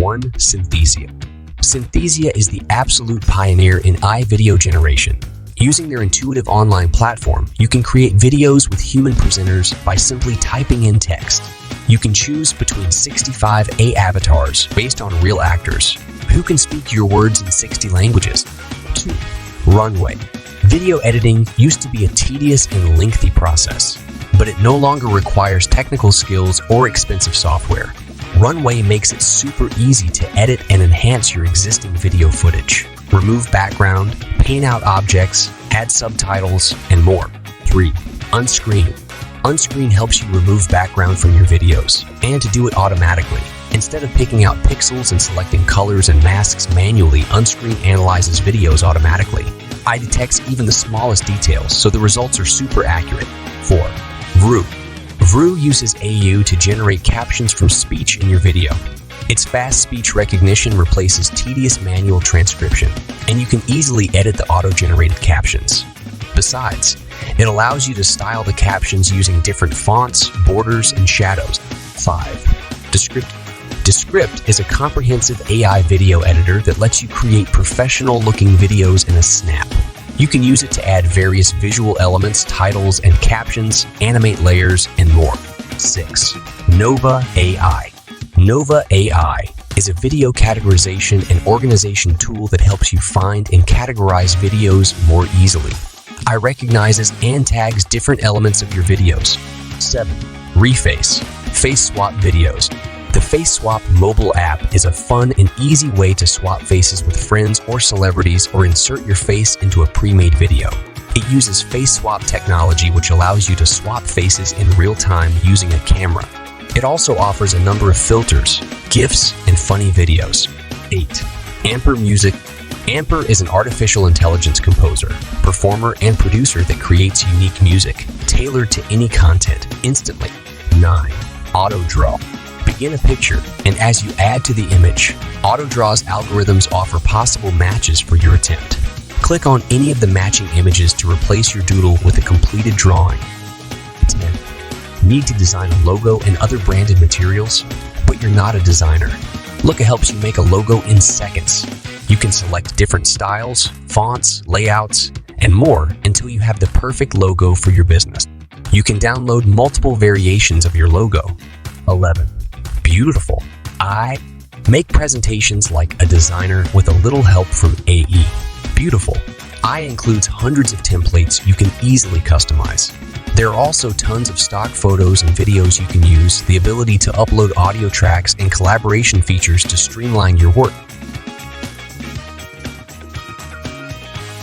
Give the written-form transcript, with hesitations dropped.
1. Synthesia. Synthesia is the absolute pioneer in video generation. Using their intuitive online platform, you can create videos with human presenters by simply typing in text. You can choose between 65 avatars based on real actors who can speak your words in 60 languages. 2. Runway. Video editing used to be a tedious and lengthy process, but it no longer requires technical skills or expensive software. Runway makes it super easy to edit and enhance your existing video footage, remove background, paint out objects, add subtitles, and more. 3. Unscreen. Unscreen helps you remove background from your videos, and to do it automatically. Instead of picking out pixels and selecting colors and masks manually, Unscreen analyzes videos automatically. It detects even the smallest details, so the results are super accurate. 4. VREW. VREW uses AU to generate captions from speech in your video. Its fast speech recognition replaces tedious manual transcription, and you can easily edit the auto-generated captions. Besides, it allows you to style the captions using different fonts, borders, and shadows. 5. Descript. Descript is a comprehensive AI video editor that lets you create professional-looking videos in a snap. You can use it to add various visual elements, titles, and captions, animate layers, and more. 6. Nova.ai. Nova.ai is a video categorization and organization tool that helps you find and categorize videos more easily. It recognizes and tags different elements of your videos. 7. Reface. Face swap videos. The Face Swap mobile app is a fun and easy way to swap faces with friends or celebrities or insert your face into a pre-made video. It uses face swap technology, which allows you to swap faces in real time using a camera. It also offers a number of filters, GIFs, and funny videos. 8. Amper Music. Amper is an artificial intelligence composer, performer, and producer that creates unique music, tailored to any content, instantly. 9. AutoDraw. Begin a picture, and as you add to the image, AutoDraw's algorithms offer possible matches for your attempt. Click on any of the matching images to replace your doodle with a completed drawing. 10. Need to design a logo and other branded materials, but you're not a designer? Looka helps you make a logo in seconds. You can select different styles, fonts, layouts, and more until you have the perfect logo for your business. You can download multiple variations of your logo. 11. Beautiful.ai. Make presentations like a designer with a little help from AE. Beautiful.ai includes hundreds of templates you can easily customize. There are also tons of stock photos and videos you can use, the ability to upload audio tracks, and collaboration features to streamline your work.